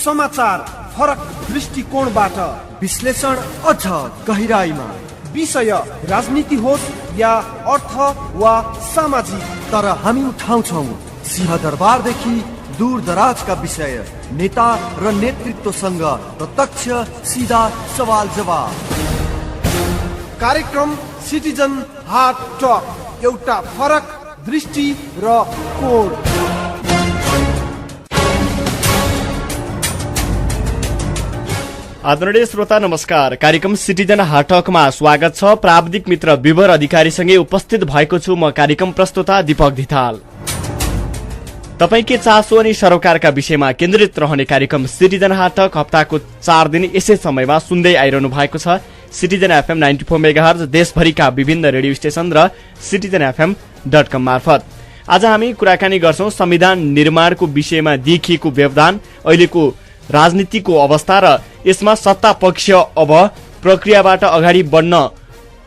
समाचार फरक दृष्टिकोणबाट, विश्लेषण अझ गहिराईमा, विषय राजनीति होस् या अर्थ वा सामाजिक, तर हामी उठाउँछौँ सिंहदरबारदेखि दूर दराजका विषय, नेता र नेतृत्वसँग प्रत्यक्ष सीधा सवाल जवाब। कार्यक्रम सिटिजन हाट टक, एउटा फरक दृष्टि र कोण। आदरणीय श्रोता नमस्कार, कार्यक्रम सिटिजन हाटकमा स्वागत छ। प्राविधिक मित्र विवर अधिकारीसँगै उपस्थित भएको छु म कार्यक्रम प्रस्तुता दीपक धिताल। तपाईकै चासो अनि सरोकारका विषयमा केन्द्रित रहने कार्यक्रम सिटिजन हाटक हप्ताको 4 दिन यसै समयमा सुन्दै आइरहनु भएको छ। सिटिजन एफएम 94 मेगाहर्ज, देशभरिका विभिन्न रेडियो स्टेशन र citizenfm.com मार्फत। आज हामी कुराकानी गर्छौं संविधान निर्माणको विषयमा देखिएको व्यवधान, अहिलेको राजनीतिको अवस्था र यसमा सत्ता पक्ष अब प्रक्रियाबाट अगाडि बढ्न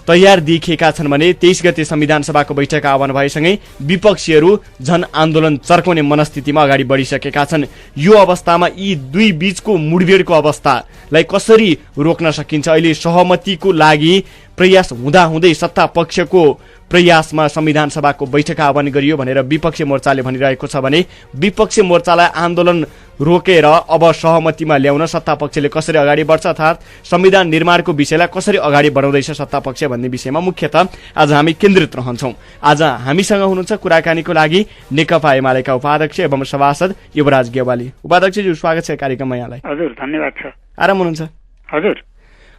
तयार देखिएका छन् भने 23 गते संविधान सभाको बैठक आह्वान भएसँगै विपक्षीहरू जन आन्दोलन चर्काउने मनस्थितिमा अगाडि बढिसकेका छन्। यो अवस्थामा यी दुई बीचको मुठभेडको अवस्थालाई कसरी रोक्न सकिन्छ? अहिले सहमतिको लागि प्रयास हुँदाहुँदै सत्ता पक्षको प्रयासमा संविधान सभाको बैठक आह्वान गरियो भनेर विपक्षी मोर्चाले भनिरहेको छ भने विपक्षी मोर्चालाई आन्दोलन रोकेर अब सहमतिमा ल्याउन सत्ता पक्षले कसरी अगाडि बढ्छ, अर्थात् संविधान निर्माणको विषयलाई कसरी अगाडि बढाउँदैछ सत्ता पक्ष भन्ने विषयमा मुख्यतः आज हामी केन्द्रित रहन्छौँ। आज हामीसँग हुनुहुन्छ कुराकानीको लागि नेकपा एमालेका उपाध्यक्ष एवं सभासद युवराज गेवाली। उपाध्यक्षज्यू, स्वागत छ कार्यक्रममा यहाँलाई। हजुर, धन्यवाद छ। आराम हुनुहुन्छ? हजुर।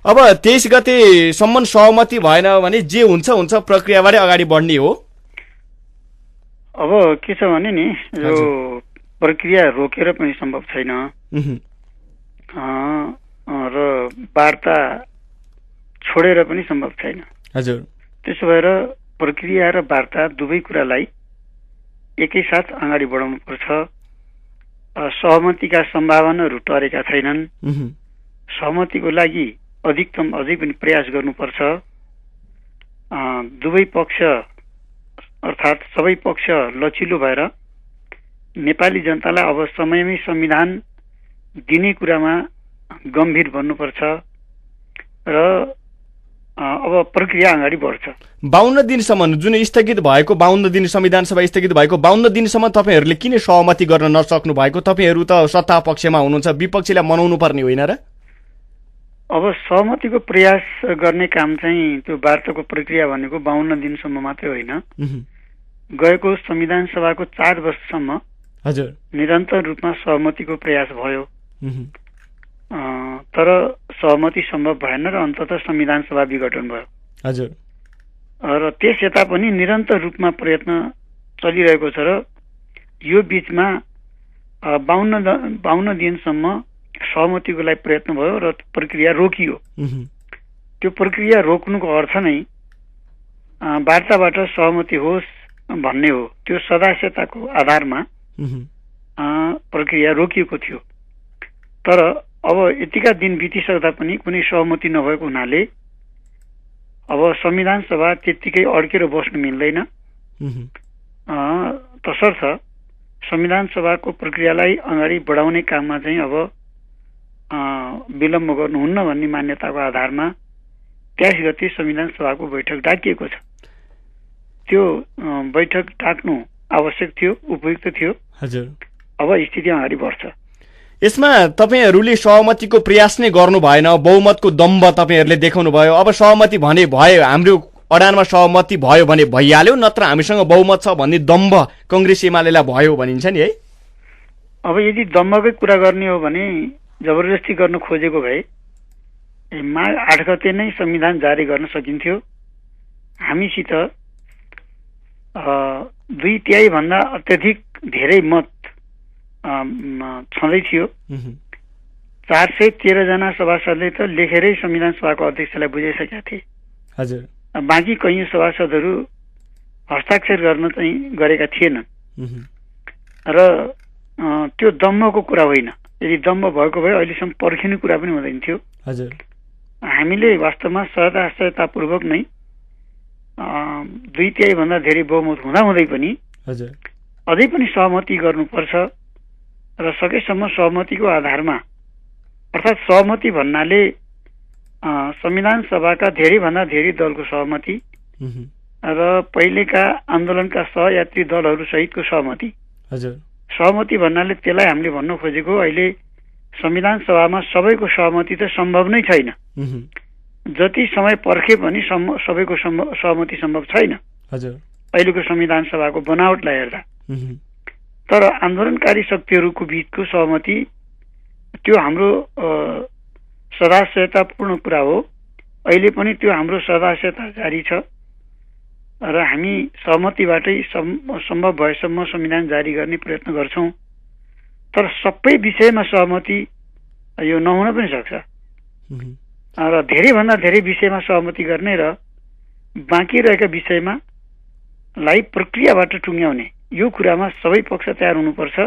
अब 23 गतेसम्म सहमति भएन भने जे हुन्छ हुन्छ प्रक्रियाबाटै अगाडि बढ्ने हो। अब के छ भने नि, यो प्रक्रिया रोकेर पनि सम्भव छैन र वार्ता छोडेर पनि सम्भव छैन। हजुर। त्यसो भएर प्रक्रिया र वार्ता दुवै कुरालाई एकैसाथ अगाडि बढाउनु पर्छ। सहमतिका सम्भावनाहरू टरेका छैनन्। सहमतिको लागि अधिकतम अझै पनि प्रयास गर्नुपर्छ। दुवै पक्ष अर्थात् सबै पक्ष लचिलो भएर नेपाली जनतालाई अब समयमै संविधान दिने कुरामा गम्भीर बन्नुपर्छ र अब प्रक्रिया अगाडि बढ्छ। 52 दिनसम्म जुन स्थगित भएको 52 दिन संविधान सभा स्थगित भएको 52 दिनसम्म तपाईँहरूले किन सहमति गर्न नसक्नु भएको? तपाईँहरू त सत्ता पक्षमा हुनुहुन्छ, विपक्षीलाई मनाउनु पर्ने होइन र? अब सहमतिको प्रयास गर्ने काम चाहिँ त्यो वार्ताको प्रक्रिया भनेको 52 दिनसम्म मात्रै होइन। गएको संविधान सभाको 4 वर्षसम्म हजुर निरन्तर रूपमा सहमतिको प्रयास भयो, तर सहमति सम्भव भएन र अन्ततः संविधान सभा विघटन भयो। हजुर। र त्यस यता पनि निरन्तर रूपमा प्रयत्न चलिरहेको छ र यो बीचमा 52 दिनसम्म सहमतिको लागि प्रयत्न भयो र प्रक्रिया रोकियो। त्यो प्रक्रिया रोक्नुको अर्थ नै वार्ताबाट सहमति होस् भन्ने हो। त्यो सदस्यताको आधारमा प्रक्रिया रोकिएको थियो। तर अब यतिका दिन बितिसक्दा पनि कुनै सहमति नभएको हुनाले अब संविधान सभा त्यत्तिकै अड्केर बस्नु मिल्दैन। तसर्थ संविधान सभाको प्रक्रियालाई अगाडि बढाउने काममा चाहिँ अब विलम्ब गर्नुहुन्न भन्ने मान्यताको आधारमा 23 गते संविधान सभाको बैठक डाकिएको छ। त्यो बैठक डाक्नु आवश्यक थियो, उपयुक्त थियो। हजुर। अब स्थिति अगाडि बढ्छ। यसमा तपाईहरूले सहमतिको प्रयास नै गर्नु भएन, बहुमतको दम्ब तपाईहरूले देखाउनु भयो। अब सहमति भने भयो, हाम्रो अडानमा सहमति भयो भने भइहाल्यो, नत्र हामीसँग बहुमत छ भन्ने दम्ब कांग्रेस एमालेलाई भयो भनिन्छ नि है। अब यदि दम्बकै कुरा गर्ने हो भने जबरजस्ती गर्न खोजेको भए माघ 8 गते नै संविधान जारी गर्न सकिन्थ्यो। हामीसित 2/3 भन्दा अत्यधिक धेरै मत छँदै थियो। 413 जना सभासदले त लेखेरै संविधान सभाको अध्यक्षलाई बुझाइसकेका थिए। हजुर। बाँकी कैयौं सभासदहरू हस्ताक्षर गर्न चाहिँ गरेका थिएनन् र त्यो दम्बको कुरा होइन। यदि दम्ब भएको भए अहिलेसम्म पर्खिने कुरा पनि हुँदैन थियो। हजुर। हामीले वास्तवमा सहजतापूर्वक नै 2/3 भन्दा धेरै बहुमत हुँदाहुँदै पनि हजुर अझै पनि सहमति गर्नुपर्छ र सकेसम्म सहमतिको आधारमा, अर्थात् सहमति भन्नाले संविधान सभाका धेरैभन्दा धेरै दलको सहमति र पहिलेका आन्दोलनका सहयात्री दलहरू सहितको सहमति। सहमति भन्नाले त्यसलाई हामीले भन्न खोजेको अहिले संविधान सभामा सबैको सहमति त सम्भव नै छैन। जति समय पर्खे पनि सबैको सहमति सम्भव छैन अहिलेको संविधान सभाको बनावटलाई हेर्दा। तर आन्दोलनकारी शक्तिहरूको बीचको सहमति त्यो हाम्रो सदाशयतापूर्ण कुरा हो। अहिले पनि त्यो हाम्रो सदाशयता जारी छ र हामी सहमतिबाटै सम्भव भएसम्म संविधान जारी गर्ने प्रयत्न गर्छौं। तर सबै विषयमा सहमति यो नहुन पनि सक्छ र धेरैभन्दा धेरै विषयमा सहमति गर्ने र बाँकी रहेका विषयमा लाई प्रक्रियाबाट टुङ्ग्याउने यो कुरामा सबै पक्ष तयार हुनुपर्छ।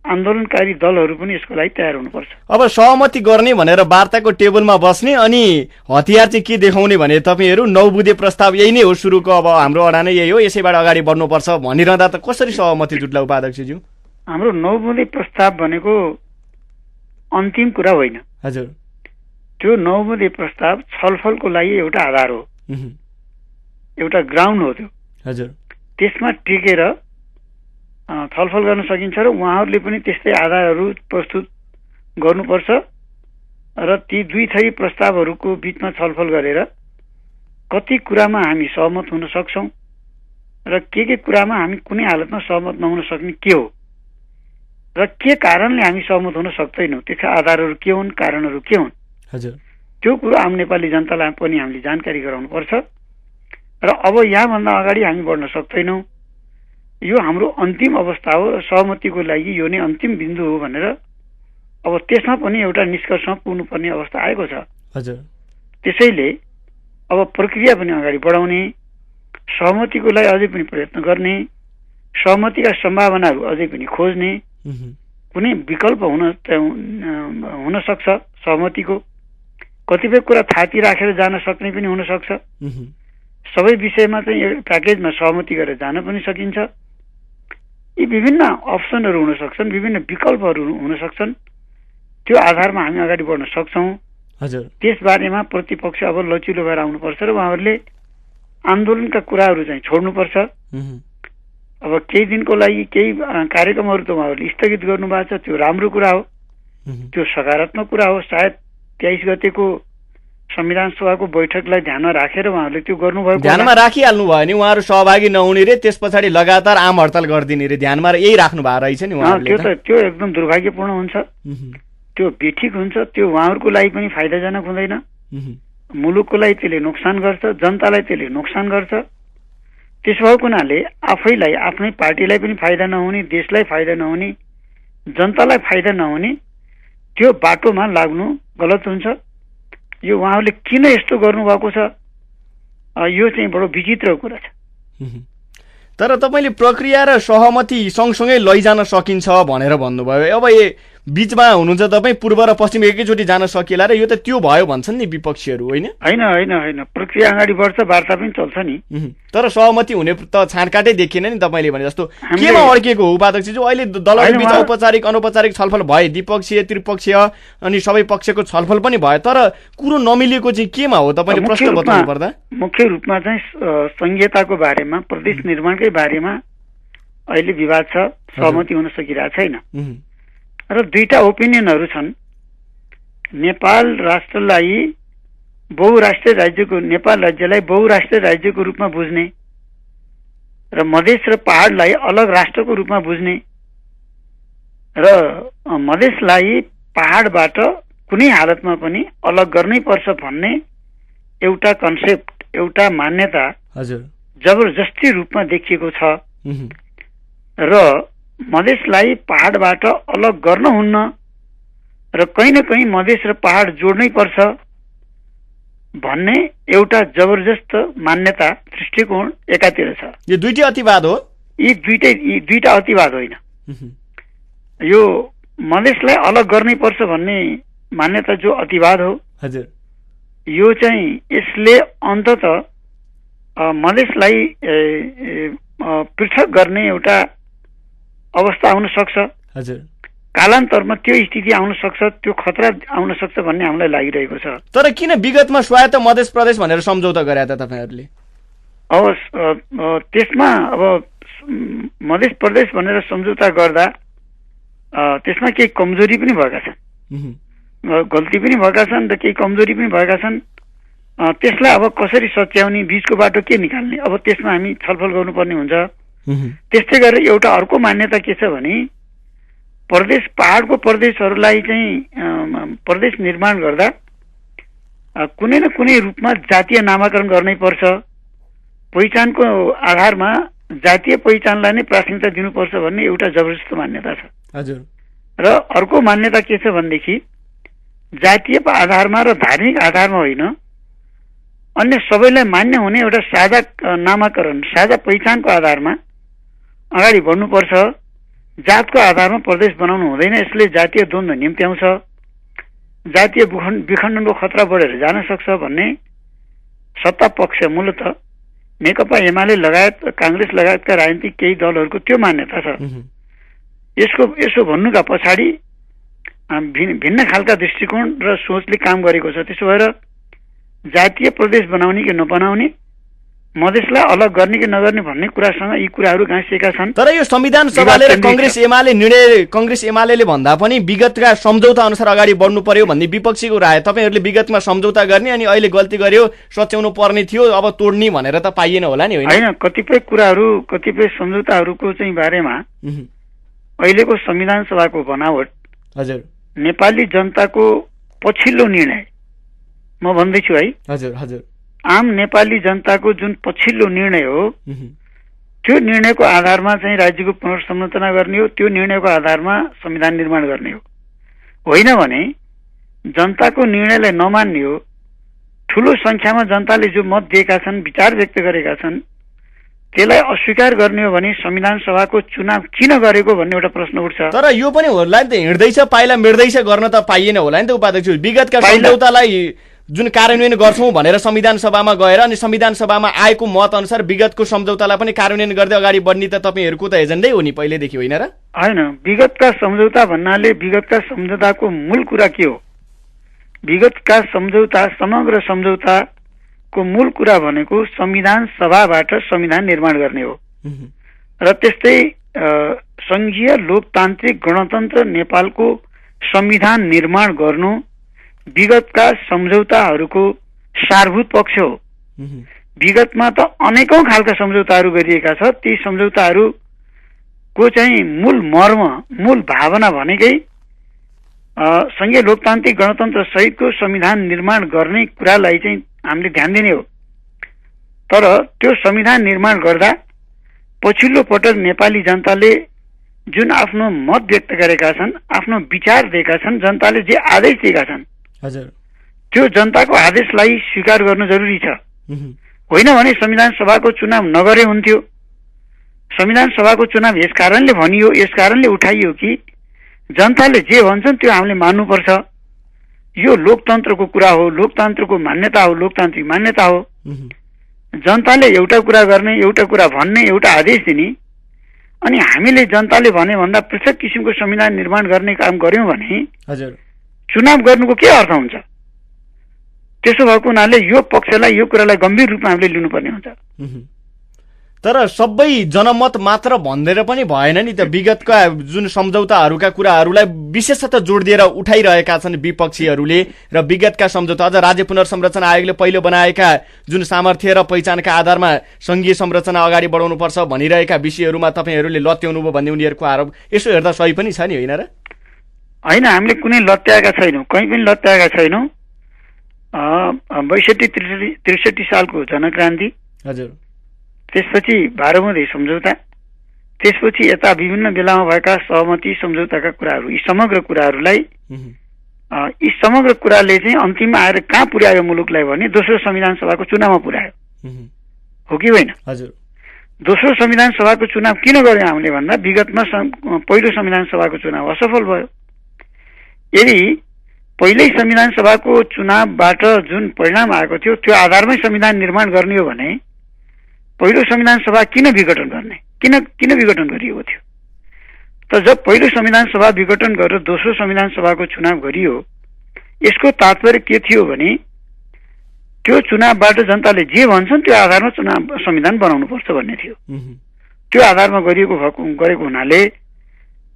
आन्दोलनकारी दलहरू पनि यसको लागि तयार हुनुपर्छ। अब सहमति गर्ने भनेर वार्ताको टेबलमा बस्ने अनि हतियार चाहिँ के देखाउने भने तपाईहरु 9 बुँदे प्रस्ताव यही नै हो, सुरुको अब हाम्रो अडा नै यही हो, यसैबाट अगाडि बढ्नुपर्छ भनिरहँदा त कसरी सहमति जुट्ला उपाध्यक्षज्यू? हाम्रो 9 बुँदे प्रस्ताव भनेको अन्तिम कुरा होइन। हजुर, त्यो 9 बुँदे प्रस्ताव छलफलको लागि एउटा आधार हो, एउटा ग्राउन्ड हो त्यो। हजुर, त्यसमा टेकेर छलफल गर्न सकिन्छ र उहाँहरूले पनि त्यस्तै आधारहरू प्रस्तुत गर्नुपर्छ र ती दुई थरी प्रस्तावहरूको बीचमा छलफल गरेर कति कुरामा हामी सहमत हुन सक्छौं र के कुरामा हामी कुनै हालतमा सहमत नहुन सक्ने के हो र के कारणले हामी सहमत हुन सक्दैनौं, त्यसका आधारहरू के हुन्, कारणहरू के हुन्। हजुर, त्यो कुरो आम नेपाली जनतालाई पनि हामीले जानकारी गराउनुपर्छ र अब यहाँभन्दा अगाडि हामी बढ्न सक्दैनौं। यो हाम्रो अन्तिम अवस्था हो र सहमतिको लागि यो नै अन्तिम बिन्दु हो भनेर अब त्यसमा पनि एउटा निष्कर्षमा पुग्नुपर्ने अवस्था आएको छ। हजुर, त्यसैले अब प्रक्रिया पनि अगाडि बढाउने, सहमतिको लागि अझै पनि प्रयत्न गर्ने, सहमतिका सम्भावनाहरू अझै पनि खोज्ने, कुनै विकल्प हुन सक्छ सहमतिको, कतिपय कुरा थाती राखेर जान सक्ने पनि हुन सक्छ। सबै विषयमा चाहिँ प्याकेजमा सहमति गरेर जान पनि सकिन्छ। यी विभिन्न अप्सनहरू हुन सक्छन्, विभिन्न विकल्पहरू हुन सक्छन्। त्यो आधारमा हामी अगाडि बढ्न सक्छौं। हजुर, त्यसबारेमा प्रतिपक्ष अब लचिलो भएर आउनुपर्छ र उहाँहरूले आन्दोलनका कुराहरू चाहिँ छोड्नुपर्छ। अब केही दिनको लागि केही कार्यक्रमहरू त उहाँहरूले स्थगित गर्नुभएको छ, त्यो राम्रो कुरा हो, त्यो सकारात्मक कुरा हो। सायद 23 गतेको संविधान सभाको बैठकलाई ध्यानमा राखेर उहाँहरूले त्यो गर्नुभएको, ध्यानमा राखिहाल्नु भयो नि, उहाँहरू सहभागी नहुने रे, त्यस पछाडि लगातार आम हडताल गरिदिने रे, ध्यानमा यही राख्नु भएको रहेछ नि उहाँहरूले। त्यो एकदम दुर्भाग्यपूर्ण हुन्छ, त्यो बेठिक हुन्छ, त्यो उहाँहरूको लागि पनि फाइदाजनक हुँदैन। मुलुकको लागि त्यसले नोक्सान गर्छ, जनतालाई त्यसले नोक्सान गर्छ। त्यसो भएको हुनाले आफैलाई, आफ्नै पार्टीलाई पनि फाइदा नहुने, देशलाई फाइदा नहुने, जनतालाई फाइदा नहुने त्यो बाटोमा लाग्नु गलत हुन्छ। यो उहाँहरूले किन यस्तो गर्नुभएको छ, यो चाहिँ बडो विचित्र कुरा छ। तर तपाईले प्रक्रिया र सहमति सँगसँगै लैजान सकिन्छ भनेर भन्नुभयो। अब बीचमा हुनुहुन्छ तपाईँ, पूर्व र पश्चिम एकैचोटि जान सकिएला र यो त त्यो भयो भन्छन् नि विपक्षीहरू, होइन? होइन, प्रक्रिया अगाडि बढ्छ, वार्ता पनि चल्छ नि। तर सहमति हुने त छानकाटै देखिएन नि तपाईँले भने जस्तो। केमा अड्किएको हो उपाध्यक्ष? अहिले दलहरू बीच औपचारिक अनौपचारिक छलफल भए, द्विपक्षीय त्रिपक्षीय अनि सबै पक्षको छलफल पनि भयो, तर कुरो नमिलेको चाहिँ केमा हो तपाईँले प्रश्न बताउनु पर्दा? मुख्य रूपमा चाहिँ संहिताको बारेमा, प्रदेश निर्माणकै बारेमा अहिले विवाद छ, सहमति हुन सकिरहेको छैन र दुईटा ओपिनियनहरू छन्। नेपाल राष्ट्रलाई बहुराष्ट्रिय राज्यको, नेपाल राज्यलाई बहुराष्ट्रिय राज्यको रूपमा बुझ्ने र मधेस र पहाडलाई अलग राष्ट्रको रूपमा बुझ्ने र मधेसलाई पहाडबाट कुनै हालतमा पनि अलग गर्नै पर्छ भन्ने एउटा कन्सेप्ट, एउटा मान्यता जबरजस्ती रूपमा देखिएको छ र मधेसलाई पहाडबाट अलग गर्न हुन्न र कहीँ न कहीँ मधेस र पहाड जोड्नै पर्छ भन्ने एउटा जबरजस्त मान्यता, दृष्टिकोण एकातिर छ। यो दुईटै अतिवाद हो? यी दुईटा अतिवाद होइन। यो मधेसलाई अलग गर्नै पर्छ भन्ने मान्यता जो अतिवाद हो, हजुर, यो चाहिँ यसले अन्ततः मधेसलाई पृथक गर्ने एउटा अवस्था हुन सक्छ। हजुर, कालान्तरमा त्यो स्थिति आउन सक्छ, त्यो खतरा आउन सक्छ भन्ने हामीलाई लागिरहेको छ। तर किन विगतमा स्वायत्त मध्य प्रदेश भनेर सम्झौता गरे त तपाईँहरूले? अब त्यसमा अब मध्य प्रदेश भनेर सम्झौता गर्दा त्यसमा केही कमजोरी पनि भएका छन्, गल्ती पनि भएका छन् र केही कमजोरी पनि भएका छन्। त्यसलाई अब कसरी सच्याउने, बीचको बाटो के निकाल्ने, अब त्यसमा हामी छलफल गर्नुपर्ने हुन्छ। त्यस्तै गरेर एउटा अर्को मान्यता के छ भने प्रदेश, पहाडको प्रदेशहरूलाई चाहिँ प्रदेश निर्माण गर्दा कुनै न कुनै रूपमा जातीय नामाकरण गर्नै पर्छ। पहिचानको आधारमा जातीय पहिचानलाई नै प्राथमिकता दिनुपर्छ भन्ने एउटा जबरजस्त मान्यता छ। हजुर। र अर्को मान्यता के छ भनेदेखि जातीय आधारमा र धार्मिक आधारमा होइन, अन्य सबैलाई मान्य हुने एउटा साझा नामाकरण, साझा पहिचानको आधारमा अगाडि बढ्नुपर्छ। जातको आधारमा प्रदेश बनाउनु हुँदैन, यसले जातीय द्वन्द्व निम्त्याउँछ, जातीय विखण्डनको खतरा बढेर जान सक्छ भन्ने सत्ता पक्ष मूलत नेकपा एमाले लगायत कांग्रेस लगायतका राजनीतिक केही दलहरूको त्यो मान्यता छ। यसो भन्नुका पछाडि भिन्न खालका दृष्टिकोण र सोचले काम गरेको छ। त्यसो भएर जातीय प्रदेश बनाउने कि नबनाउने, मधेसलाई अलग गर्ने कि नगर्ने भन्ने कुरासँग यी कुराहरू गाँसिएका छन्। तर यो संविधान सभाले र कांग्रेस एमाले भन्दा पनि विगतका सम्झौता अनुसार अगाडि बढ्नु पर्यो भन्ने विपक्षीको राय। तपाईहरूले विगतमा सम्झौता गर्ने अनि अहिले गल्ती गर्यो, सच्याउनु पर्ने थियो, अब तोड्ने भनेर त पाइएन होला नि, होइन? कतिपय कुराहरू, कतिपय सम्झौताहरूको चाहिँ बारेमा अहिलेको संविधान सभाको बनावट हजुर नेपाली जनताको पछिल्लो निर्णय म भन्दैछु है। हजुर हजुर। आम नेपाली जनताको जुन पछिल्लो निर्णय हो, त्यो निर्णयको आधारमा चाहिँ राज्यको पुनर्संरचना गर्ने हो, त्यो निर्णयको आधारमा संविधान निर्माण गर्ने हो। होइन भने जनताको निर्णयलाई नमान्ने हो। ठूलो संख्यामा जनताले जो मत दिएका छन्, विचार व्यक्त गरेका छन्, त्यसलाई अस्वीकार गर्ने हो भने संविधान सभाको चुनाव किन गरेको भन्ने एउटा प्रश्न उठ्छ। तर यो पनि होला नि त, हिँड्दैछ पाइला मिड्दैछ गर्न त पाइएन होला नि त उपाध्यक्ष। विगतका सम्झौतालाई जुन कार्यान्वयन गर्छौं भनेर संविधान सभामा गएर अनि संविधान सभामा आएको मत अनुसार विगतको सम्झौतालाई पनि कार्यान्वयन गर्दै अगाडि बढ्ने त तपाईहरूको त एजेन्डै हो नि पहिलेदेखि, होइन र? होइन, विगतका सम्झौता भन्नाले विगतका सम्झौताको मूल कुरा के हो? विगतका सम्झौता, समग्र सम्झौताको मूल कुरा भनेको संविधान सभाबाट संविधान निर्माण गर्ने हो। र त्यस्तै संघीय लोकतान्त्रिक गणतन्त्र नेपालको संविधान निर्माण गर्नु विगतका सम्झौताहरूको सारभूत पक्ष हो। विगतमा त अनेकौं खालका सम्झौताहरू गरिएका छ। ती सम्झौताहरूको चाहिँ मूल मर्म, मूल भावना भनेकै संघीय लोकतान्त्रिक गणतन्त्र सहितको संविधान निर्माण गर्ने कुरालाई चाहिँ हामीले ध्यान दिने हो। तर त्यो संविधान निर्माण गर्दा पछिल्लो पटक नेपाली जनताले जुन आफ्नो मत व्यक्त गरेका छन्, आफ्नो विचार दिएका छन्, जनताले जे आदेश दिएका छन्, हजुर, त्यो जनताको आदेशलाई स्वीकार गर्नु जरुरी छ। होइन भने संविधान सभाको चुनाव नगरे हुन्थ्यो। संविधान सभाको चुनाव यस कारणले भनियो, यस कारणले उठाइयो कि जनताले जे भन्छन् त्यो हामीले मान्नुपर्छ। यो लोकतन्त्रको कुरा हो, लोकतन्त्रको मान्यता हो, लोकतान्त्रिक मान्यता हो। जनताले एउटा कुरा गर्ने, एउटा कुरा भन्ने, एउटा आदेश दिने, अनि हामीले जनताले भने भन्दा पृथक किसिमको संविधान निर्माण गर्ने काम गर्यौं भने हजुर चुनाव गर्नुको के अर्थ हुन्छ? त्यसो भएको हुनाले यो पक्षलाई, यो कुरालाई गम्भीर रूपमा हामीले लिनुपर्ने हुन्छ। तर सबै जनमत मात्र भनेर पनि भएन नि त। विगतका जुन सम्झौताहरूका कुराहरूलाई विशेषतः जोड दिएर उठाइरहेका छन् विपक्षीहरूले र विगतका सम्झौता, अझ राज्य पुनर्संरचना आयोगले पहिलो बनाएका जुन सामर्थ्य र पहिचानका आधारमा संघीय संरचना अगाडि बढाउनुपर्छ भनिरहेका विषयहरूमा तपाईँहरूले लत्याउनुभयो भन्ने उनीहरूको आरोप। यसो हेर्दा सही पनि छ नि, होइन र? होइन, हामीले कुनै लत्याएका छैनौँ, कहीँ पनि लत्याएका छैनौँ। 62-63 सालको जनक्रान्ति, हजुर, त्यसपछि 12 बुँदे सम्झौता, त्यसपछि यता विभिन्न बेलामा भएका सहमति सम्झौताका कुराहरू, यी समग्र कुराहरूलाई, यी समग्र कुराले चाहिँ अन्तिममा आएर कहाँ पुर्यायो मुलुकलाई भने दोस्रो संविधान सभाको चुनावमा पुर्यायो, हो कि होइन? हजुर। दोस्रो संविधान सभाको चुनाव किन गर्यौं हामीले भन्दा विगतमा पहिलो संविधान सभाको चुनाव असफल भयो। यदि पहिल्यै संविधान सभाको चुनावबाट जुन परिणाम आएको थियो त्यो आधारमै संविधान निर्माण गर्ने हो भने पहिलो संविधान सभा किन विघटन गर्ने, किन विघटन गरिएको थियो? त जब पहिलो संविधान सभा विघटन गरेर दोस्रो संविधान सभाको चुनाव गरियो, यसको तात्पर्य के थियो भने त्यो चुनावबाट जनताले जे भन्छन् त्यो आधारमा चुनाव संविधान बनाउनुपर्छ भन्ने थियो। त्यो आधारमा गरेको हुनाले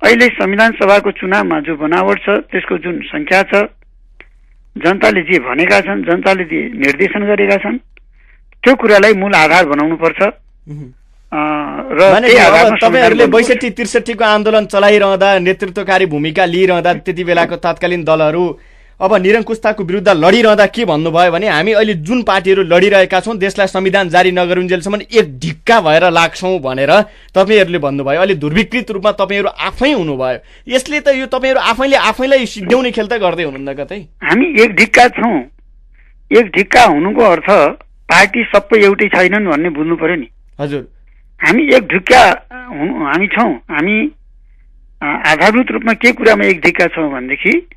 अहिले संविधान सभाको चुनावमा जो बनावट छ, त्यसको जुन संख्या छ, जनताले जे भनेका छन्, जनताले जे निर्देशन गरेका छन्, त्यो कुरालाई मूल आधार बनाउनुपर्छ। र तपाईहरुले 62-63 को आन्दोलन चलाइरहँदा, नेतृत्वकारी भूमिका लिइरहँदा त्यति बेलाको तत्कालीन दलहरू अब निरङ्कुशताको विरुद्ध लडिरहँदा के भन्नुभयो भने हामी अहिले जुन पार्टीहरू लडिरहेका छौँ देशलाई संविधान जारी नगरुन्जेलसम्म एक ढिक्का भएर लाग्छौँ भनेर तपाईहरुले भन्नुभयो। अहिले ध्रुवीकृत रूपमा तपाईहरु आफै हुनुभयो। यसले त यो तपाईहरु आफैलाई सिद्ध्याउने खेल त गर्दै हुनुहुन्न कतै? हामी एक ढिक्का छौँ। एक ढिक्का हुनुको अर्थ पार्टी सबै एउटै छैनन् भन्ने बुझ्नु पर्यो नि। हजुर, हामी एक ढिक्का हामी छौँ। हामी आधारभूत रूपमा के कुरामा एक ढिक्का छौँ भनेदेखि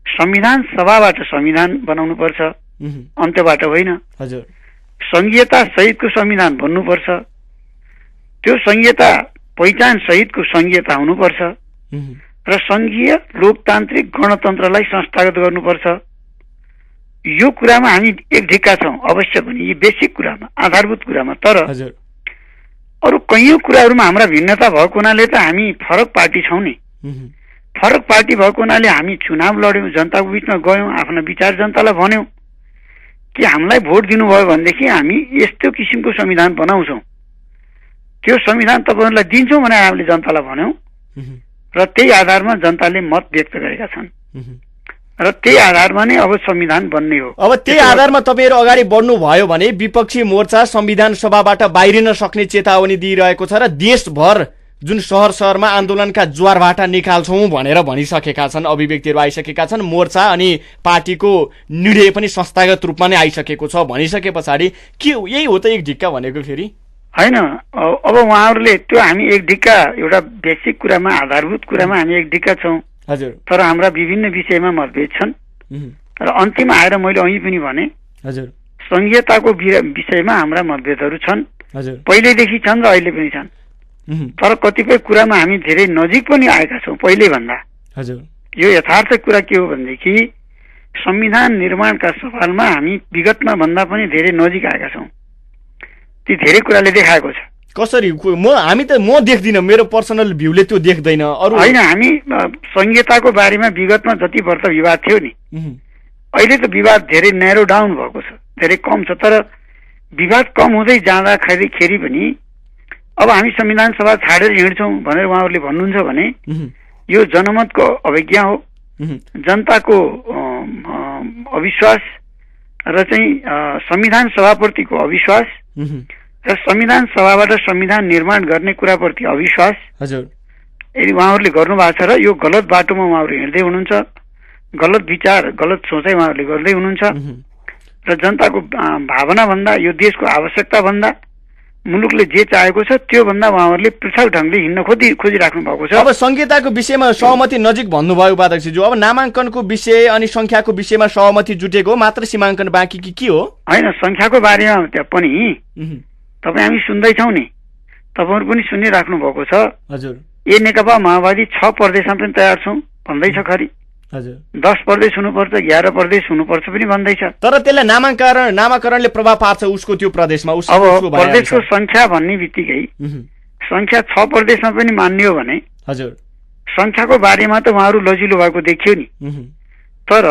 संविधान सभाबाट संविधान बनाउनु पर्छ, अन्त्यबाट होइन। हजुर, संघीयता सहितको संविधान बन्नुपर्छ, त्यो संघीयता पहिचान सहितको संघीयता हुनुपर्छ र संघीय लोकतान्त्रिक गणतन्त्रलाई संस्थागत गर्नुपर्छ। यो कुरामा हामी एक ढिक्का छौँ अवश्य पनि, यो बेसिक कुरामा, आधारभूत कुरामा। तर अरू कैयौं कुराहरूमा हाम्रा भिन्नता भएको हुनाले त हामी फरक पार्टी छौँ नि। फरक पार्टी भएको हुनाले हामी चुनाव लड्यौँ, जनताको बिचमा गयौँ, आफ्ना विचार जनतालाई भन्यौँ कि हामीलाई भोट दिनुभयो भनेदेखि हामी यस्तो किसिमको संविधान बनाउँछौँ, त्यो संविधान तपाईँहरूलाई दिन्छौँ भनेर हामीले जनतालाई भन्यौँ र त्यही आधारमा जनताले मत व्यक्त गरेका छन् र त्यही आधारमा नै अब संविधान बन्ने हो। अब त्यही आधारमा तपाईहरु अगाडि बढ्नु भयो भने विपक्षी मोर्चा संविधान सभाबाट बाहिरिन सक्ने चेतावनी दिइरहेको छ र देशभर जुन शहरमा आन्दोलनका ज्वारभाटा निकाल्छौं भनेर भनिसकेका छन्, अभिव्यक्तिहरू आइसकेका छन्। मोर्चा अनि पार्टीको निर्णय पनि संस्थागत रूपमा नै आइसकेको छ भनिसके पछाडि के यही हो त एक ढिक्का भनेको? फेरि होइन, अब उहाँहरूले त्यो हामी एक ढिक्का एउटा बेसिक कुरामा, आधारभूत कुरामा हामी एक ढिक्का छौँ। हजुर, तर हाम्रा विभिन्न विषयमा मतभेद छन् र अन्तिममा आएर मैले अघि पनि भने हजुर, संघीयताको विषयमा हाम्रा मतभेदहरू छन्, हजुर, पहिलेदेखि छन् र अहिले पनि छन्। तर कतिपय कुरामा हामी धेरै नजिक पनि आएका छौँ पहिले भन्दा। हजुर, यो यथार्थ कुरा के हो भनेदेखि संविधान निर्माणका सवालमा हामी विगतमा भन्दा पनि धेरै नजिक आएका छौँ। ती धेरै कुराले देखाएको छ। कसरी? म देख्दिनँ, मेरो पर्सनल भ्यूले त्यो देख्दैन। अरू होइन, हामी संघीयताको बारेमा विगतमा जति वर्ष विवाद थियो नि, अहिले त विवाद धेरै न्यारो डाउन भएको छ, धेरै कम छ। तर विवाद कम हुँदै जाँदाखेरि पनि अब हामी संविधान सभा छाडेर हिँड्छौँ भनेर उहाँहरूले भन्नुहुन्छ भने यो जनमतको अवज्ञा हो, जनताको अविश्वास र चाहिँ संविधान सभाप्रतिको अविश्वास र संविधान सभाबाट संविधान निर्माण गर्ने कुराप्रति अविश्वास यदि उहाँहरूले गर्नुभएको छ र यो गलत बाटोमा उहाँहरू हिँड्दै हुनुहुन्छ, गलत विचार, गलत सोचाइ उहाँहरूले गर्दै हुनुहुन्छ र जनताको भावना भन्दा, यो देशको आवश्यकता भन्दा, मुलुकले जे चाहेको छ त्यो भन्दा उहाँहरूले पृथक ढङ्गले हिँड्न खोजिराख्नु भएको छ। अब संहिताको विषयमा सहमति नजिक भन्नुभयो उपाध्यक्षज्यू। अब नामाङ्कनको विषय अनि संख्याको विषयमा सहमति जुटेको, मात्र सीमाङ्कन बाँकी कि के हो? होइन, संख्याको बारेमा पनि तपाईँ हामी सुन्दैछौँ नि, तपाईँहरू पनि सुनिराख्नु भएको छ। हजुर, ए नेकपा माओवादी 6 प्रदेशमा पनि तयार छौँ भन्दैछ, खरी 10 प्रदेश हुनुपर्छ, 11 प्रदेश हुनुपर्छ पनि भन्दैछ। तर त्यसलाई नामाकरणले प्रभाव पार्छ उसको त्यो प्रदेशमा। अब प्रदेशको संख्या भन्ने बित्तिकै संख्या 6 प्रदेशमा पनि मान्ने हो भने हजुर संख्याको बारेमा त उहाँहरू लजिलो भएको देखियो नि। तर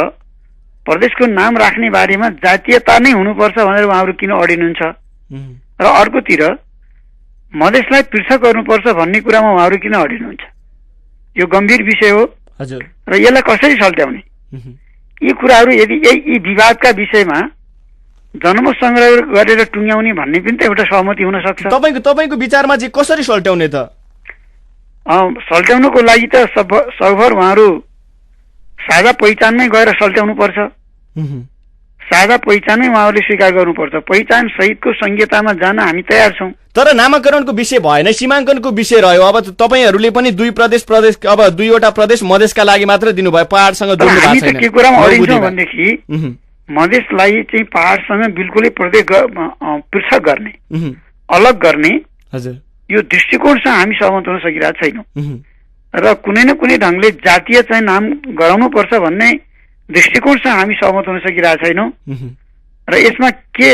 प्रदेशको नाम राख्ने बारेमा जातीयता नै हुनुपर्छ भनेर उहाँहरू किन अडिनुहुन्छ? र अर्कोतिर मधेसलाई पृथक गर्नुपर्छ भन्ने कुरामा उहाँहरू किन अडिनुहुन्छ? यो गम्भीर विषय हो हजुर, र यसलाई कसरी सल्ट्याउने? यी कुराहरू यदि यी विवादका विषयमा जनमत संग्रह गरेर टुङ्ग्याउने भन्ने पनि त एउटा सहमति हुन सक्छ। तपाईको विचारमा चाहिँ कसरी सल्ट्याउने त? सल्ट्याउनुको लागि त सबभर उहाँहरू साझा पहिचानमै गएर सल्ट्याउनु पर्छ। साझा पहिचानै उहाँहरूले स्वीकार गर्नुपर्छ। पहिचान सहितको संहितामा जान हामी तयार छौँ। तर नामाकरणको विषय भएन, सीमाङ्कनको विषय रह्यो। अब तपाईँहरूले पनि 2 प्रदेश अब 2वटा प्रदेश मधेसका लागि मात्र दिनुभयो, पहाडसँग जोड्नु भएको छैन। हामी त के कुरामा अडिन्छौँ भनेदेखि मधेसलाई चाहिँ पहाडसँग बिल्कुलै पृथक गर्ने, अलग गर्ने, हजुर, यो दृष्टिकोणसँग हामी सहमत हुन सकिरहेका छैनौँ। र कुनै न कुनै ढङ्गले जातीय चाहिँ नाम गराउनु पर्छ भन्ने दृष्टिकोणसँग हामी सहमत हुन सकिरहेको छैनौँ र यसमा के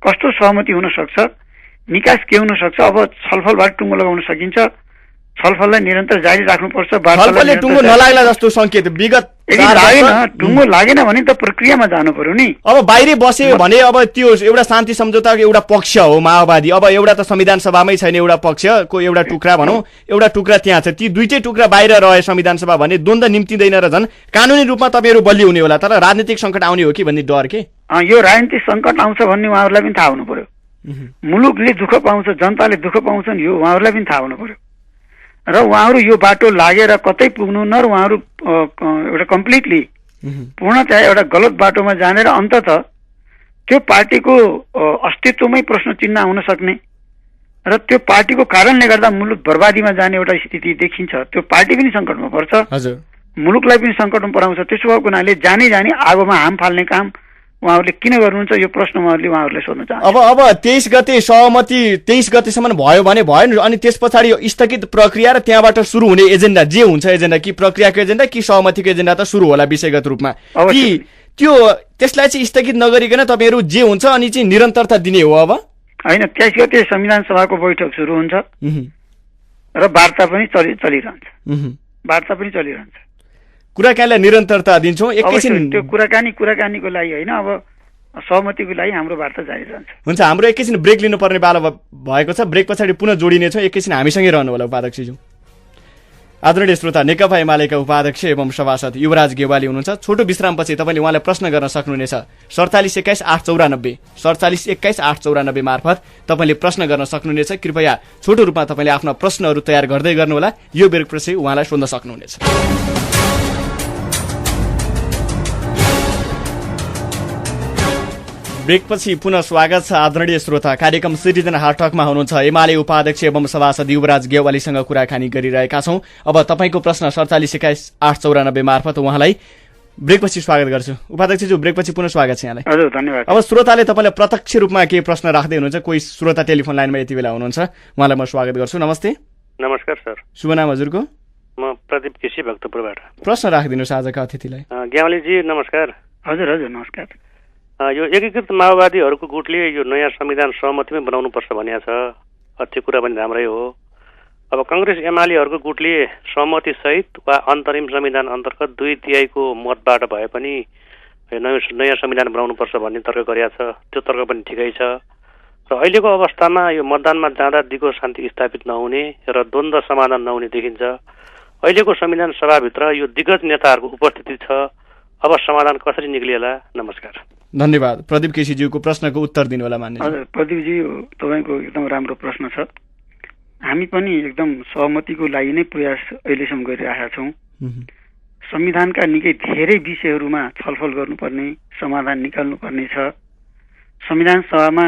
कस्तो सहमति हुन सक्छ, निकास के हुन सक्छ, अब छलफलबाट टुङ्गो लगाउन सकिन्छ। छलफललाई निरन्तर जारी राख्नुपर्छ। छलफलले टुङ्गो नलाग्ला जस्तो संकेत विगत टुङ्गो लागेन भने त प्रक्रियामा जानु पर्यो नि। अब बाहिर बस्यो भने अब त्यो एउटा शान्ति सम्झौताको एउटा पक्ष हो माओवादी। अब एउटा त संविधान सभामै छैन, एउटा पक्षको एउटा टुक्रा भनौँ, एउटा टुक्रा त्यहाँ छ। ती दुईटै टुक्रा बाहिर रहे संविधान सभा भने द्वन्द्व निम्तिँदैन र झन् कानुनी रूपमा तपाईँहरू बलियो हुने होला, तर राजनीतिक सङ्कट आउने हो कि भन्ने डर के? यो राजनीतिक सङ्कट आउँछ भन्ने उहाँहरूलाई पनि थाहा हुनु पर्यो। मुलुकले दुःख पाउँछ, जनताले दुःख पाउँछन्, यो उहाँहरूलाई पनि थाहा हुनु पर्यो। र उहाँहरू यो बाटो लागेर कतै पुग्नु न, र उहाँहरू एउटा कम्प्लिटली पूर्णतया एउटा गलत बाटोमा जाने र अन्ततः त्यो पार्टीको अस्तित्वमै प्रश्न चिन्ह आउन सक्ने र त्यो पार्टीको कारणले गर्दा मुलुक बर्बादीमा जाने एउटा स्थिति देखिन्छ। त्यो पार्टी पनि सङ्कटमा पर्छ, मुलुकलाई पनि सङ्कटमा पराउँछ। त्यसो भएको हुनाले जानी जानी आगोमा हाम फाल्ने काम उहाँहरूले किन गर्नुहुन्छ, यो प्रश्न उहाँहरूले सोध्न चाहन्छु। अब 23 गते सहमति 23 गतेसम्म भयो भने भयो, अनि त्यस पछाडि स्थगित प्रक्रिया र त्यहाँबाट सुरु हुने एजेन्डा जे हुन्छ, एजेन्डा कि प्रक्रियाको एजेन्डा कि सहमतिको एजेन्डा त सुरु होला विषयगत रूपमा कि त्यो त्यसलाई चाहिँ स्थगित नगरिकन तपाईँहरू जे हुन्छ अनि चाहिँ निरन्तरता दिने हो? अब होइन, 23 गते संविधान सभाको बैठक सुरु हुन्छ र वार्ता पनि चलिरहन्छ। वार्ता पनि चलिरहन्छ। कुराकानीलाई निरन्तरता दिन्छौँ एकैछिन। त्यो कुराकानीको लागि होइन, अब सहमतिको लागि हाम्रो वार्ता जारी रहन्छ। हुन्छ, हाम्रो एकैछिन ब्रेक लिनुपर्ने पालो भएको छ। ब्रेक पछाडि पुनः जोडिनेछौँ। एकैछिन हामीसँगै रहनु होला उपाध्यक्षज्यू। आदरणीय श्रोता, नेकपा एमालेका उपाध्यक्ष एवं सभासद युवराज गेवाली हुनुहुन्छ। छोटो विश्रामपछि तपाईँले उहाँलाई प्रश्न गर्न सक्नुहुनेछ। 47 21 894 47 21 894 मार्फत तपाईँले प्रश्न गर्न सक्नुहुनेछ। कृपया छोटो रूपमा तपाईँले आफ्ना प्रश्नहरू तयार गर्दै गर्नुहोला। यो ब्रेकपछि उहाँलाई सोध्न सक्नुहुनेछ। ब्रेकपछि पुनः स्वागत छ। आदरणीय श्रोता, कार्यक्रम सिटिजन हाट टकमा हुनुहुन्छ। एमाले उपाध्यक्ष एवं सभासद युवराज गेवालीसँग कुराकानी गरिरहेका छौँ। अब तपाईँको प्रश्न 47 21 894 मार्फत उहाँलाई ब्रेकपछि स्वागत गर्छु। उपाध्यक्षज्यू, ब्रेकपछि पुनः स्वागत छ यहाँलाई। हजुर, धन्यवाद। अब श्रोताले तपाईँलाई प्रत्यक्ष रूपमा केही प्रश्न राख्दै हुनुहुन्छ। कोही श्रोता टेलिफोन लाइनमा यति बेला हुनुहुन्छ, उहाँलाई म स्वागत गर्छु। नमस्ते। नमस्कार सर। शुभ नाम हजुरको? म प्रदीप केसी भक्तपुरबाट। प्रश्न राखिदिनुहोस् आजका अतिथिलाई। गेवालीजी नमस्कार। हजुर हजुर, नमस्कार। यो एकीकृत माओवादीहरूको गुटले यो नयाँ संविधान सहमतिमै बनाउनुपर्छ भनेको छ, त्यो कुरा पनि राम्रै हो। अब काङ्ग्रेस एमालेहरूको गुटले सहमति सहित वा अन्तरिम संविधान अन्तर्गत 2/3 मतबाट भए पनि नयाँ संविधान बनाउनुपर्छ भन्ने तर्क गरेका छ। त्यो तर्क पनि ठिकै छ। र अहिलेको अवस्थामा यो मतदानमा जाँदा दिगो शान्ति स्थापित नहुने र द्वन्द्व समाधान नहुने देखिन्छ। अहिलेको संविधान सभाभित्र यो दिग्गज नेताहरूको उपस्थिति छ। अब समाधान कसरी निक्लिएला? नमस्कार। धन्यवाद। प्रदीप केसीज्यूको प्रश्नको उत्तर दिनु होला मान्य। हजुर प्रदीपजी, तपाईँको एकदम राम्रो प्रश्न छ। हामी पनि एकदम सहमतिको लागि नै प्रयास अहिलेसम्म गरिरहेका छौँ। संविधानका निकै धेरै विषयहरूमा छलफल गर्नुपर्ने, समाधान निकाल्नुपर्ने छ। संविधान सभामा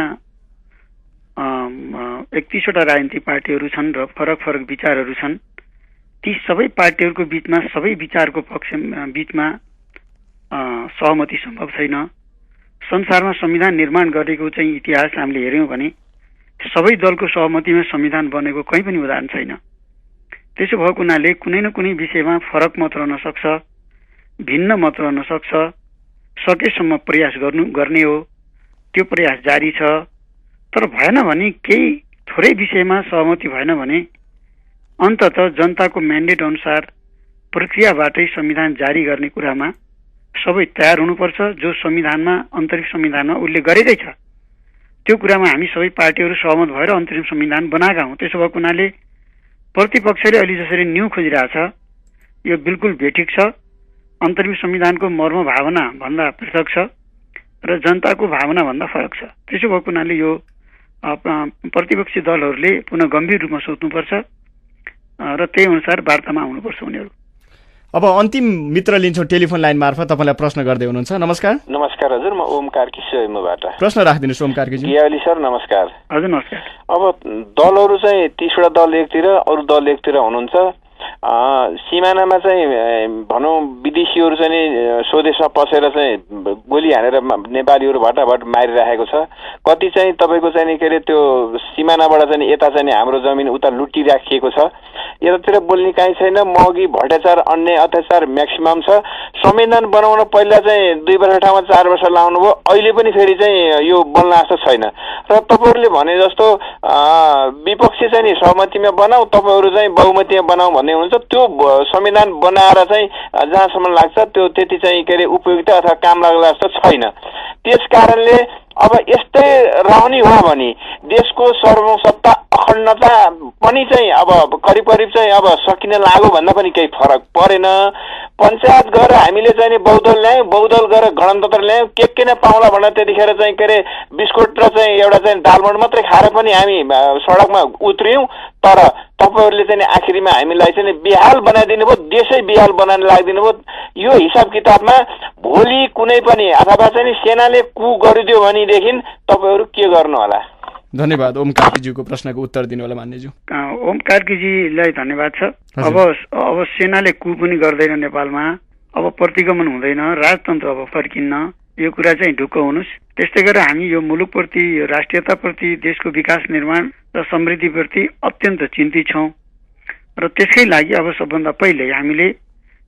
31वटा राजनीतिक पार्टीहरू छन् र फरक फरक विचारहरू छन्। ती सबै पार्टीहरूको बिचमा, सबै विचारको बिचमा सहमति सम्भव छैन। संसारमा संविधान निर्माण गरेको चाहिँ इतिहास हामीले हेऱ्यौँ भने सबै दलको सहमतिमा संविधान बनेको कहीँ पनि उदाहरण छैन। त्यसो भएको हुनाले कुनै न कुनै विषयमा फरक मत रहन सक्छ, भिन्न मत रहन सक्छ। सकेसम्म प्रयास गर्ने हो, त्यो प्रयास जारी छ। तर भएन भने, केही थोरै विषयमा सहमति भएन भने अन्ततः जनताको म्यान्डेट अनुसार प्रक्रियाबाटै संविधान जारी गर्ने कुरामा सबै तयार हुनुपर्छ। जो संविधानमा, अन्तरिम संविधानमा उल्लेख गरेकै छ त्यो कुरामा हामी सबै पार्टीहरू सहमत भएर अन्तरिम संविधान बनाएका हौँ। त्यसो भएको हुनाले प्रतिपक्षले अहिले जसरी न्यू खोजिरहेछ यो बिल्कुल बेठिक छ। अन्तरिम संविधानको मर्म भावना भन्दा पृथक छ र जनताको भावना भन्दा फरक छ। त्यसो भएको हुनाले यो प्रतिपक्षी दलहरूले पुनः गम्भीर रूपमा सोच्नुपर्छ र त्यही अनुसार वार्तामा आउनुपर्छ उनीहरू। अब अन्तिम मित्र लिन्छौँ टेलिफोन लाइन मार्फत। तपाईँलाई प्रश्न गर्दै हुनुहुन्छ। नमस्कार। नमस्कार हजुर, म ओम कार्की सोइमबाट। प्रश्न राखिदिनुहोस् ओम कार्कीजी। गेवाली सर नमस्कार। हजुर नमस्कार। अब दलहरू चाहिँ 30वटा दल एकतिर, अरू दल एकतिर हुनुहुन्छ। सिमानामा चाहिँ भनौँ विदेशीहरू चाहिँ स्वदेशमा पसेर चाहिँ गोली हानेर नेपालीहरू भटाभट मारिरहेको छ। कति चाहिँ तपाईँको चाहिँ के अरे त्यो सिमानाबाट चाहिँ यता चाहिँ हाम्रो जमिन उता लुटिराखिएको छ। यतातिर बोल्ने काहीँ छैन। महँगी भ्रष्टाचार अन्य अत्याचार म्याक्सिमम छ। संविधान बनाउन पहिला चाहिँ 2 वर्ष ठाउँमा 4 वर्ष लाउनु भयो। अहिले पनि फेरि चाहिँ यो बल्न जस्तो छैन। र तपाईँहरूले भने जस्तो विपक्षी चाहिँ नि सहमतिमा बनाऊ, तपाईँहरू चाहिँ बहुमतीमा बनाऊ भन्ने हुन्छ। त्यो संविधान बनाएर चाहिँ जहाँसम्म लाग्छ त्यो त्यति चाहिँ के अरे उपयुक्त अथवा काम लाग्ला जस्तो छैन। त्यस कारणले अब यस्तै रहने हो भने देशको सर्वसत्ता अखण्डता पनि चाहिँ अब करिब चाहिँ अब सकिन लाग्यो भन्दा पनि केही फरक परेन। पञ्चायत गएर हामीले चाहिँ बहुदल ल्यायौँ, बहुदल गएर गणतन्त्र ल्यायौँ, के नै पाउला भनेर त्यतिखेर चाहिँ के अरे बिस्कुट र चाहिँ एउटा चाहिँ दालमोट मात्रै खाएर पनि हामी सडकमा उत्रियौँ। तर तपाईँहरूले चाहिँ आखिरीमा हामीलाई चाहिँ बिहाल बनाइदिनु भयो, देशै बिहाल बनाउन लागिदिनु भयो। यो हिसाब किताबमा भोलि कुनै पनि अथवा चाहिँ सेनाले कु गरिदियो भनेदेखि तपाईँहरू के गर्नु होला? धन्यवाद। ओम कार्कीज्यूको प्रश्नको उत्तर दिनु होला मान्यज्यू। ओम कार्कीजीलाई धन्यवाद छ। अब सेनाले कु पनि गर्दैन नेपालमा, अब प्रतिगमन हुँदैन, राजतन्त्र अब फर्किन्न। यो कुरा चाहिँ ढुक्क हुनुहोस्। त्यस्तै गरेर हामी यो मुलुकप्रति, यो राष्ट्रियताप्रति, देशको विकास निर्माण र समृद्धिप्रति अत्यन्त चिन्तित छौँ र त्यसकै लागि अब सबभन्दा पहिले हामीले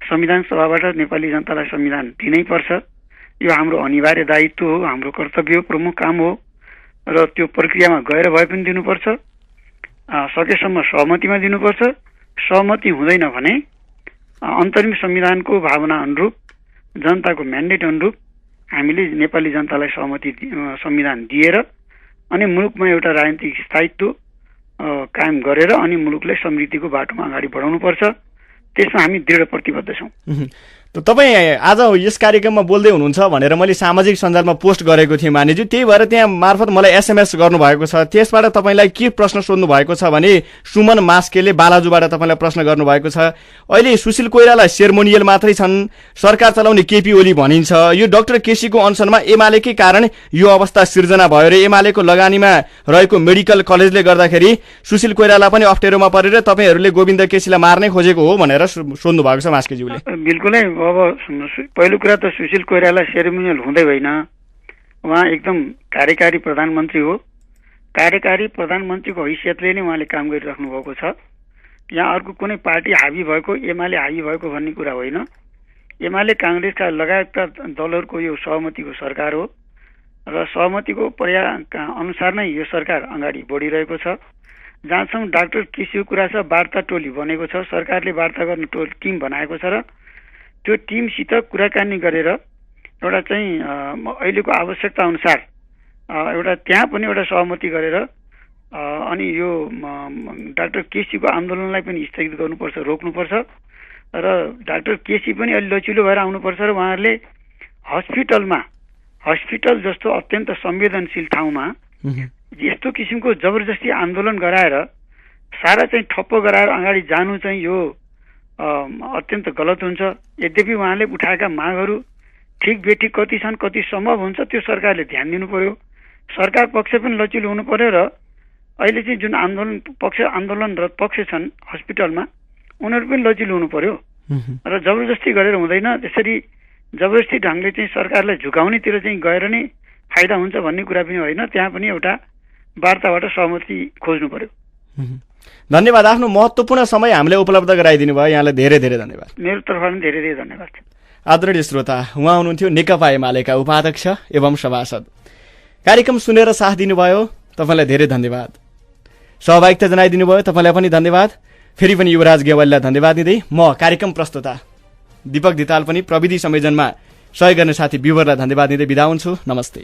संविधान सभाबाट नेपाली जनतालाई संविधान दिनै पर्छ। यो हाम्रो अनिवार्य दायित्व हो, हाम्रो कर्तव्य हो, प्रमुख काम हो र त्यो प्रक्रियामा गएर भए पनि दिनुपर्छ। सकेसम्म सहमतिमा दिनुपर्छ। सहमति हुँदैन भने अन्तरिम संविधानको भावना अनुरूप, जनताको म्यान्डेट अनुरूप हामीले नेपाली जनतालाई संविधान दिएर अनि मुलुकमा एउटा राजनीतिक स्थायित्व कायम गरेर अनि मुलुकलाई समृद्धिको बाटोमा अगाडि बढाउनुपर्छ। त्यसमा हामी दृढ प्रतिबद्ध छौँ। तपाईँ आज यस कार्यक्रममा बोल्दै हुनुहुन्छ भनेर मैले सामाजिक सञ्जालमा पोस्ट गरेको थिएँ मानिज्यू। त्यही भएर त्यहाँ मार्फत मलाई एसएमएस गर्नुभएको छ। त्यसबाट तपाईँलाई के प्रश्न सोध्नु भएको छ भने सुमन मास्केले बालाजुबाट तपाईँलाई प्रश्न गर्नुभएको छ। अहिले सुशील कोइराला सेरेमोनियल मात्रै छन्, सरकार चलाउने केपी ओली भनिन्छ। यो डाक्टर केसीको अनसनमा एमालेकै कारण यो अवस्था सिर्जना भयो र एमालेको लगानीमा रहेको मेडिकल कलेजले गर्दाखेरि सुशील कोइराला पनि अप्ठ्यारोमा परेर तपाईँहरूले गोविन्द केसीलाई मार्नै खोजेको हो भनेर सोध्नु भएको छ मास्केज्यूले। बिल्कुलै। अब पहिलो कुरा त सुशील कोइराला सेरेमोनियल हुँदै होइन। उहाँ एकदम कार्यकारी प्रधानमन्त्री हो। कार्यकारी प्रधानमन्त्रीको हैसियतले नै उहाँले काम गरिराख्नु भएको छ। यहाँ अर्को कुनै पार्टी हावी भएको, एमाले हावी भएको भन्ने कुरा होइन। एमाले काङ्ग्रेसका लगायतका दलहरूको यो सहमतिको सरकार हो र सहमतिको प्रयासका अनुसार नै यो सरकार अगाडि बढिरहेको छ। जहाँसम्म डाक्टर केसीको कुरा छ, वार्ता टोली बनेको छ। सरकारले वार्ता गर्ने टिम बनाएको छ र त्यो टिमसित कुराकानी गरेर एउटा चाहिँ अहिलेको आवश्यकता अनुसार एउटा त्यहाँ पनि एउटा सहमति गरेर अनि यो डाक्टर केसीको आन्दोलनलाई पनि स्थगित गर्नुपर्छ, रोक्नुपर्छ र डाक्टर केसी पनि अलि लचिलो भएर आउनुपर्छ र उहाँहरूले हस्पिटल जस्तो अत्यन्त संवेदनशील ठाउँमा यस्तो किसिमको जबरजस्ती आन्दोलन गराएर सारा चाहिँ ठप्प गराएर अगाडि जानु चाहिँ यो अत्यन्त गलत हुन्छ। यद्यपि उहाँले उठाएका मागहरू ठिक बेठिक कति छन्, कति सम्भव हुन्छ त्यो सरकारले ध्यान दिनु पर्यो। सरकार पक्ष पनि लचिलो हुनु पर्यो र अहिले चाहिँ जुन आन्दोलनरत पक्ष छन् हस्पिटलमा उनीहरू पनि लचिलो हुनु पर्यो र जबरजस्ती गरेर हुँदैन। त्यसरी जबरजस्ती ढङ्गले चाहिँ सरकारलाई झुकाउनेतिर चाहिँ गएर नै फाइदा हुन्छ भन्ने कुरा पनि होइन। त्यहाँ पनि एउटा वार्ताबाट सहमति खोज्नु पर्यो। धन्यवाद। आफ्नो महत्त्वपूर्ण समय हामीले उपलब्ध गराइदिनु भयो, यहाँलाई धेरै धेरै धन्यवाद। मेरो तर्फबाट पनि धेरै धेरै धन्यवाद। आदरणीय श्रोता, उहाँ हुनुहुन्थ्यो नेकपा एमालेका उपाध्यक्ष एवं सभासद। कार्यक्रम सुनेर साथ दिनुभयो, तपाईँलाई धेरै धन्यवाद। सहभागिता जनाइदिनु भयो, तपाईँलाई पनि धन्यवाद। फेरि पनि युवराज गेवालीलाई धन्यवाद दिँदै म कार्यक्रम प्रस्तुता दीपक धिताल पनि प्रविधि संयोजनमा सहयोग गर्ने साथी विवरलाई धन्यवाद दिँदै बिदा हुन्छु। नमस्ते।